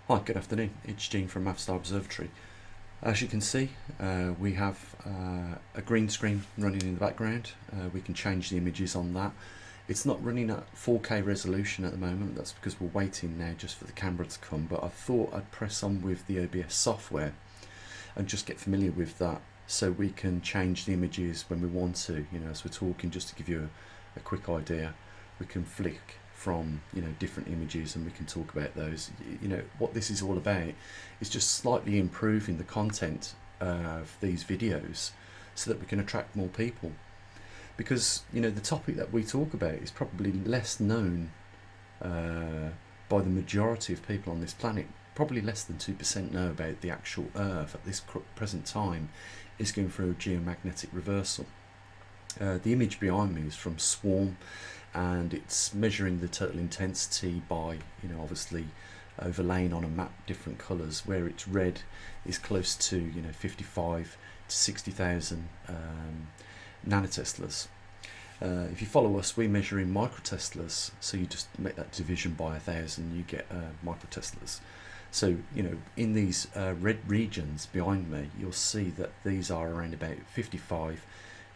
Hi, good afternoon. It's Gene from maverickstar Observatory. As you can see, we have a green screen running in the background. We can change the images on that. It's not running at 4K resolution at the moment. That's because we're waiting now just for the camera to come. But I thought I'd press on with the OBS software and just get familiar with that, so we can change the images when we want to. As we're talking, just to give you a quick idea, we can flick from different images and we can talk about those. What this is all about is just slightly improving the content of these videos so that we can attract more people, because the topic that we talk about is probably less known by the majority of people on this planet. Probably less than 2% know about the actual Earth at this present time is going through a geomagnetic reversal. The image behind me is from Swarm, and it's measuring the total intensity by obviously overlaying on a map different colours. Where it's red is close to 55 to 60,000 nanoteslas. If you follow us, we measure in microteslas, so you just make that division by 1,000, you get microteslas. So in these red regions behind me, you'll see that these are around about 55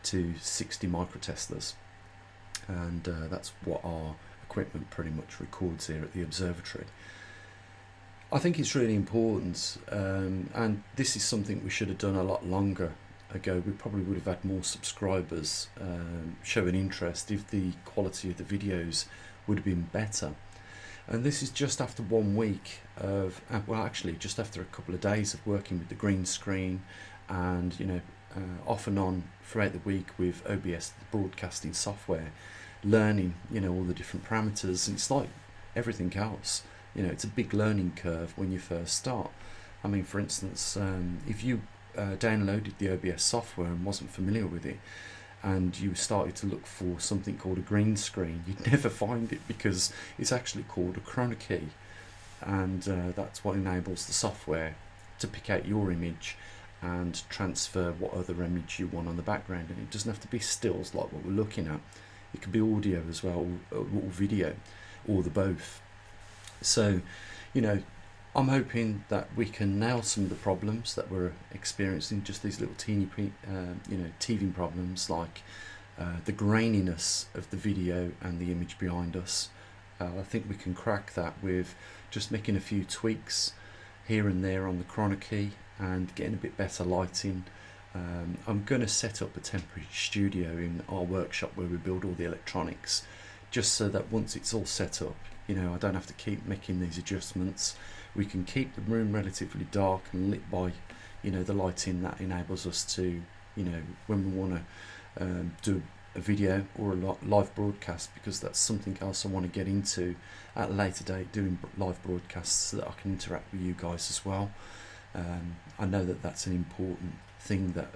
to 60 microteslas, and that's what our equipment pretty much records here at the observatory. I think it's really important, and this is something we should have done a lot longer ago. We probably would have had more subscribers showing interest if the quality of the videos would have been better. And this is just after 1 week of, well, actually just after a couple of days of working with the green screen, and off and on throughout the week with OBS, the broadcasting software, learning all the different parameters. And it's like everything else, it's a big learning curve when you first start. I mean, for instance, if you downloaded the OBS software and wasn't familiar with it, and you started to look for something called a green screen, you'd never find it, because it's actually called a chroma-key, and that's what enables the software to pick out your image and transfer what other image you want on the background. And it doesn't have to be stills like what we're looking at. It could be audio as well, or video, or the both. So I'm hoping that we can nail some of the problems that we're experiencing, just these little teeny teething problems, like the graininess of the video and the image behind us. I think we can crack that with just making a few tweaks here and there on the chroma-key and getting a bit better lighting. I'm going to set up a temporary studio in our workshop where we build all the electronics, just so that once it's all set up, I don't have to keep making these adjustments. We can keep the room relatively dark and lit by the lighting that enables us to, when we want to do a video or a live broadcast, because that's something else I want to get into at a later date, doing live broadcasts so that I can interact with you guys as well. I know that that's an important thing that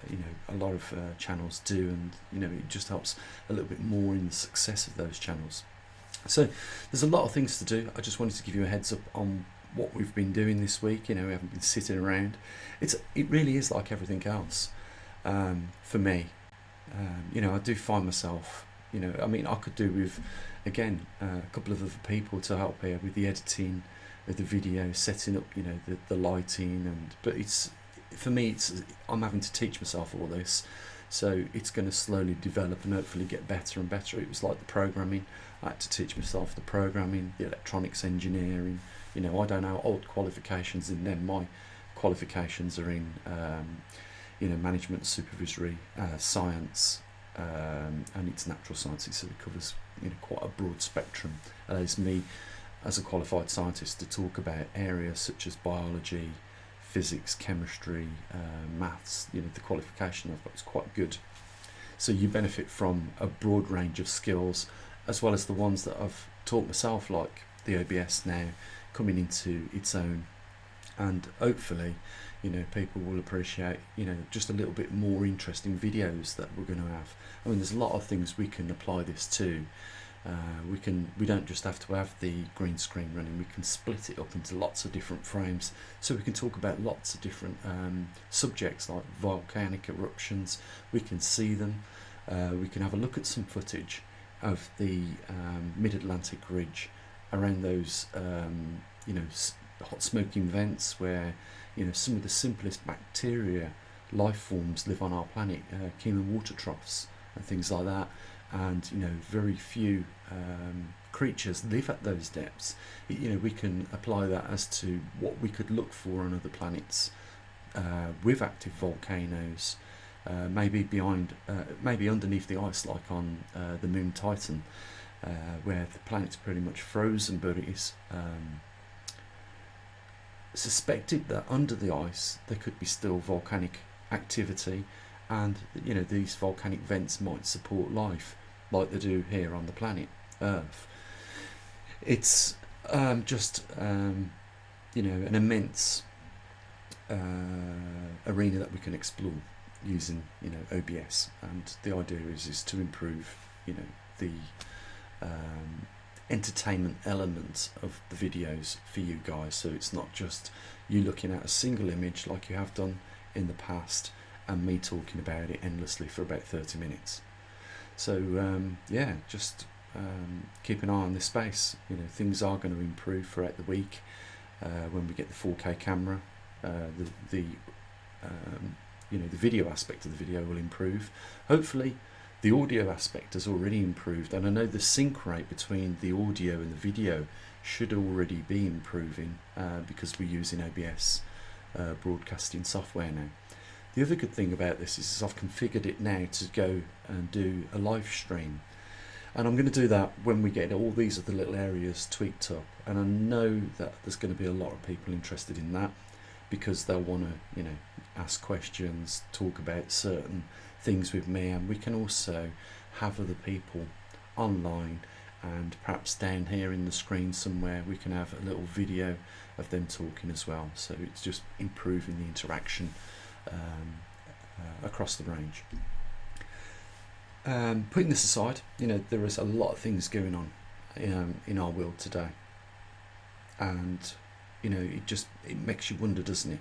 a lot of channels do, and it just helps a little bit more in the success of those channels. So there's a lot of things to do. I just wanted to give you a heads up on what we've been doing this week. We haven't been sitting around. It really is like everything else for me. I do find myself, I could do with, again, a couple of other people to help here with the editing of the video, setting up, the lighting, but for me, I'm having to teach myself all this, so it's going to slowly develop and hopefully get better and better. It was like the programming. I had to teach myself the programming, the electronics engineering. I don't know old qualifications in them. My qualifications are in management, supervisory, science, and it's natural sciences, so it covers quite a broad spectrum. Allows me as a qualified scientist to talk about areas such as biology, physics, chemistry, maths. The qualification I've got is quite good, so you benefit from a broad range of skills, as well as the ones that I've taught myself, like the OBS now coming into its own. And hopefully people will appreciate just a little bit more interesting videos that we're going to have. I mean, there's a lot of things we can apply this to. We don't just have to have the green screen running. We can split it up into lots of different frames, so we can talk about lots of different subjects, like volcanic eruptions. We can see them. We can have a look at some footage of the mid-Atlantic ridge around those hot smoking vents where, you know, some of the simplest bacteria life forms live on our planet, human water troughs and things like that, and you know, very few creatures live at those depths. You know, we can apply that as to what we could look for on other planets with active volcanoes, maybe behind, maybe underneath the ice, like on the moon Titan, where the planet's pretty much frozen, but it is suspected that under the ice there could be still volcanic activity, and you know, these volcanic vents might support life like they do here on the planet Earth. It's just you know, an immense arena that we can explore using, you know, OBS, and the idea is to improve, you know, the entertainment element of the videos for you guys, so it's not just you looking at a single image like you have done in the past and me talking about it endlessly for about 30 minutes. So yeah, just keep an eye on this space. You know, things are going to improve throughout the week when we get the 4K camera. You know, the video aspect of the video will improve. Hopefully the audio aspect has already improved, and I know the sync rate between the audio and the video should already be improving because we're using OBS broadcasting software now. The other good thing about this is I've configured it now to go and do a live stream, and I'm going to do that when we get all these other little areas tweaked up, and I know that there's going to be a lot of people interested in that because they'll want to, you know, ask questions, talk about certain things with me, and we can also have other people online, and perhaps down here in the screen somewhere we can have a little video of them talking as well. So it's just improving the interaction across the range. Putting this aside, you know, there is a lot of things going on in our world today, and you know, it makes you wonder, doesn't it,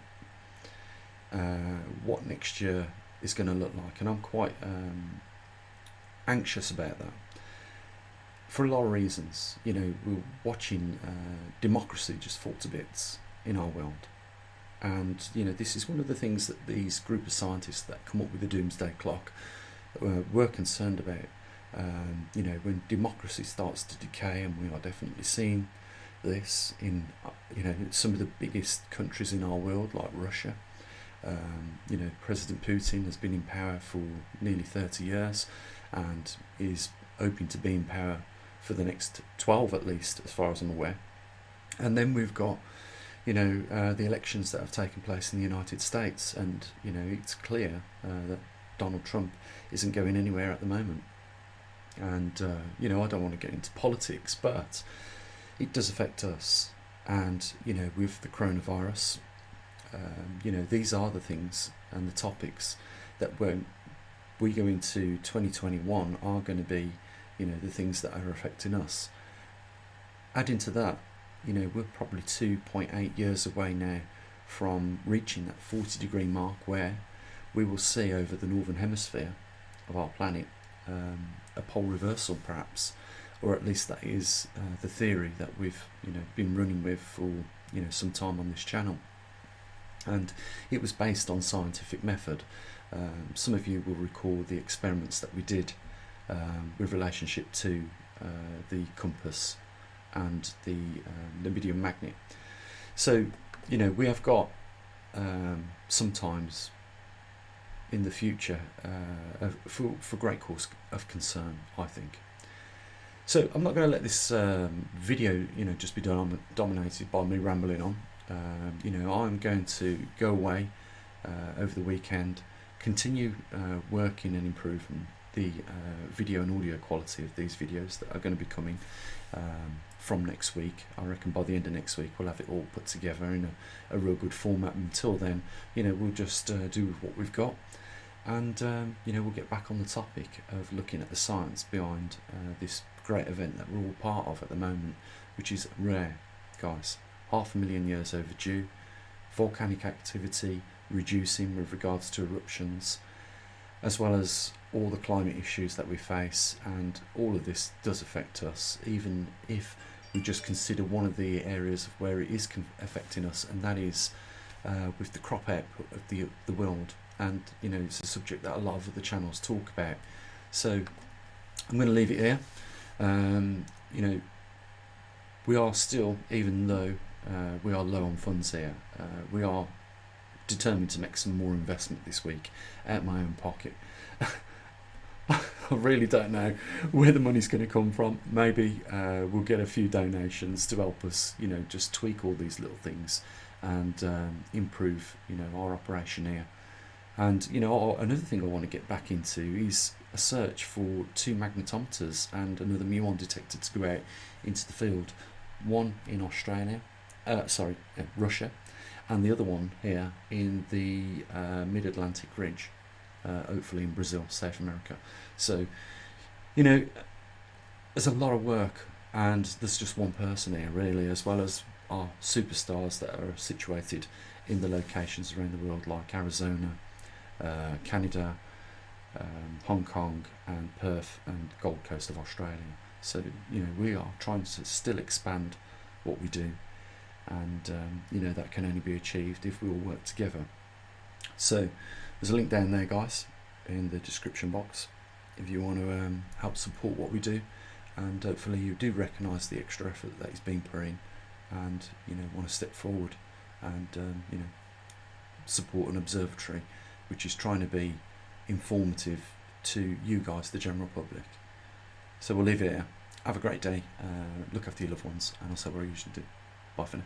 what next year is going to look like, and I'm quite anxious about that for a lot of reasons. You know, we're watching democracy just fall to bits in our world, and you know, this is one of the things that these group of scientists that come up with the doomsday clock were concerned about. You know, when democracy starts to decay, and we are definitely seeing this in you know, some of the biggest countries in our world, like Russia. You know, President Putin has been in power for nearly 30 years and is hoping to be in power for the next 12 at least, as far as I'm aware. And then we've got, you know, the elections that have taken place in the United States, and you know, it's clear that Donald Trump isn't going anywhere at the moment. And you know, I don't want to get into politics, but it does affect us. And you know, with the coronavirus, you know, these are the things and the topics that when we go into 2021 are going to be, you know, the things that are affecting us. Adding to that, you know, we're probably 2.8 years away now from reaching that 40-degree mark, where we will see over the northern hemisphere of our planet a pole reversal, perhaps, or at least that is the theory that we've, you know, been running with for, you know, some time on this channel. And it was based on scientific method. Some of you will recall the experiments that we did with relationship to the compass and the medium magnet. So, you know, we have got sometimes in the future for great cause of concern, I think. So I'm not going to let this video, you know, just be dominated by me rambling on. You know, I'm going to go away over the weekend, continue working and improving the video and audio quality of these videos that are going to be coming from next week. I reckon by the end of next week we'll have it all put together in a real good format. Until then, you know, we'll just do what we've got, and you know, we'll get back on the topic of looking at the science behind this great event that we're all part of at the moment, which is rare, guys. 500,000 years overdue. Volcanic activity reducing with regards to eruptions, as well as all the climate issues that we face, and all of this does affect us, even if we just consider one of the areas of where it is affecting us, and that is with the crop output of the world. And it's a subject that a lot of other channels talk about. So I'm going to leave it here. We are still, even though we are low on funds here, we are determined to make some more investment this week out of my own pocket. I really don't know where the money's going to come from. Maybe we'll get a few donations to help us, just tweak all these little things and improve, our operation here. And another thing I want to get back into is a search for 2 magnetometers and another muon detector to go out into the field. One in Russia, and the other one here in the mid-Atlantic ridge, hopefully in Brazil, South America. So, there's a lot of work, and there's just one person here really, as well as our superstars that are situated in the locations around the world like Arizona, Canada, Hong Kong and Perth and Gold Coast of Australia. So we are trying to still expand what we do, and that can only be achieved if we all work together. So there's a link down there, guys, in the description box if you want to help support what we do, and hopefully you do recognise the extra effort that is being put in, and want to step forward and support an observatory which is trying to be informative to you guys, the general public. So we'll leave it here. Have a great day, look after your loved ones, and I'll say what I usually do. Bye for now.